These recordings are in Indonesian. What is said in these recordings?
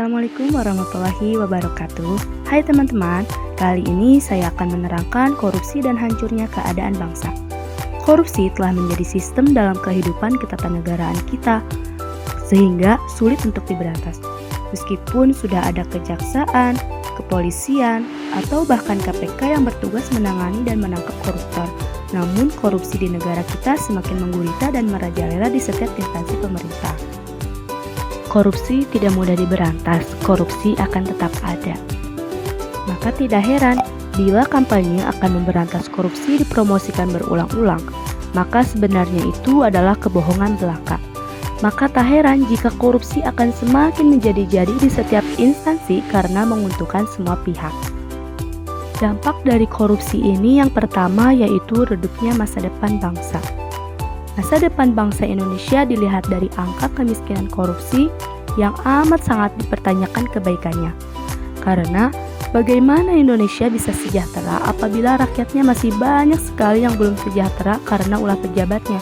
Assalamualaikum warahmatullahi wabarakatuh. Hai teman-teman, kali ini saya akan menerangkan korupsi dan hancurnya keadaan bangsa. Korupsi telah menjadi sistem dalam kehidupan ketatanegaraan kita, sehingga sulit untuk diberantas. Meskipun sudah ada kejaksaan, kepolisian, atau bahkan KPK yang bertugas menangani dan menangkap koruptor, namun korupsi di negara kita semakin menggurita dan merajalela di setiap instansi pemerintah. Korupsi tidak mudah diberantas, korupsi akan tetap ada. Maka tidak heran bila kampanye akan memberantas korupsi dipromosikan berulang-ulang, maka sebenarnya itu adalah kebohongan belaka. Maka tak heran jika korupsi akan semakin menjadi-jadi di setiap instansi karena menguntungkan semua pihak. Dampak dari korupsi ini yang pertama yaitu redupnya masa depan bangsa. Masa depan bangsa Indonesia dilihat dari angka kemiskinan korupsi yang amat sangat dipertanyakan kebaikannya. Karena bagaimana Indonesia bisa sejahtera apabila rakyatnya masih banyak sekali yang belum sejahtera karena ulah pejabatnya?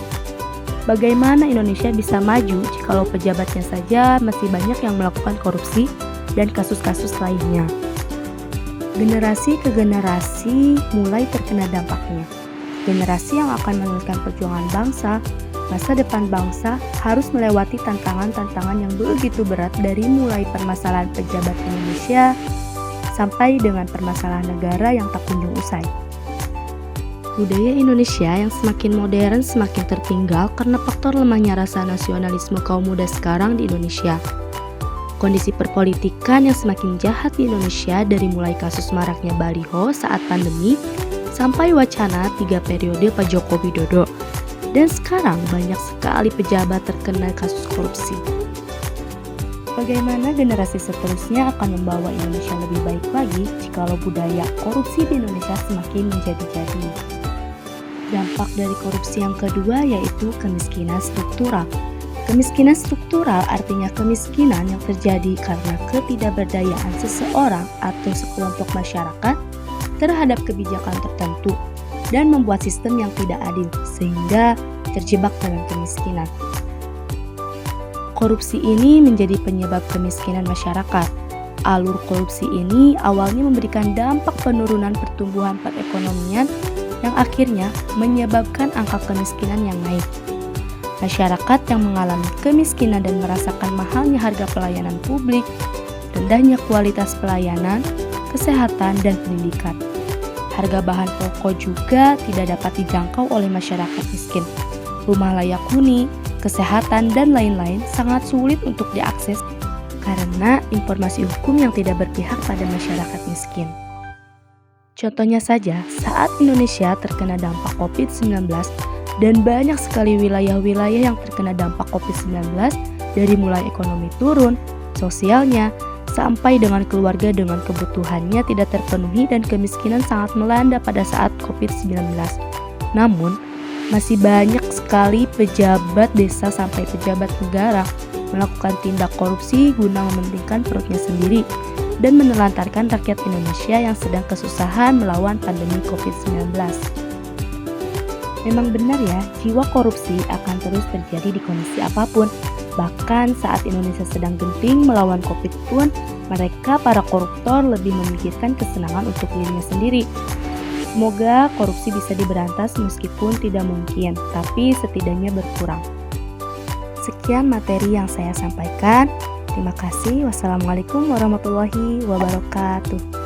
Bagaimana Indonesia bisa maju jikalau pejabatnya saja masih banyak yang melakukan korupsi dan kasus-kasus lainnya? Generasi ke generasi mulai terkena dampaknya. Generasi yang akan meneruskan perjuangan bangsa, masa depan bangsa harus melewati tantangan-tantangan yang begitu berat dari mulai permasalahan pejabat Indonesia sampai dengan permasalahan negara yang tak kunjung usai. Budaya Indonesia yang semakin modern semakin tertinggal karena faktor lemahnya rasa nasionalisme kaum muda sekarang di Indonesia. Kondisi perpolitikan yang semakin jahat di Indonesia dari mulai kasus maraknya baliho saat pandemi sampai wacana 3 periode Pak Joko Widodo. Dan sekarang banyak sekali pejabat terkena kasus korupsi. Bagaimana generasi seterusnya akan membawa Indonesia lebih baik lagi jikalau budaya korupsi di Indonesia semakin menjadi-jadi? Dampak dari korupsi yang kedua yaitu kemiskinan struktural. Kemiskinan struktural artinya kemiskinan yang terjadi karena ketidakberdayaan seseorang atau sekelompok masyarakat terhadap kebijakan tertentu dan membuat sistem yang tidak adil sehingga terjebak dalam kemiskinan. Korupsi ini menjadi penyebab kemiskinan masyarakat. Alur korupsi ini awalnya memberikan dampak penurunan pertumbuhan perekonomian yang akhirnya menyebabkan angka kemiskinan yang naik. Masyarakat yang mengalami kemiskinan dan merasakan mahalnya harga pelayanan publik, rendahnya kualitas pelayanan, kesehatan, dan pendidikan. Harga bahan pokok juga tidak dapat dijangkau oleh masyarakat miskin. Rumah layak huni, kesehatan, dan lain-lain sangat sulit untuk diakses karena informasi hukum yang tidak berpihak pada masyarakat miskin. Contohnya saja, saat Indonesia terkena dampak COVID-19 dan banyak sekali wilayah-wilayah yang terkena dampak COVID-19 dari mulai ekonomi turun, sosialnya, sampai dengan keluarga dengan kebutuhannya tidak terpenuhi dan kemiskinan sangat melanda pada saat COVID-19. Namun, masih banyak sekali pejabat desa sampai pejabat negara melakukan tindak korupsi guna mementingkan perutnya sendiri dan menelantarkan rakyat Indonesia yang sedang kesusahan melawan pandemi COVID-19. Memang benar ya, jiwa korupsi akan terus terjadi di kondisi apapun. Bahkan saat Indonesia sedang genting melawan COVID pun, mereka para koruptor lebih memikirkan kesenangan untuk dirinya sendiri. Semoga korupsi bisa diberantas meskipun tidak mungkin, tapi setidaknya berkurang. Sekian materi yang saya sampaikan. Terima kasih. Wassalamualaikum warahmatullahi wabarakatuh.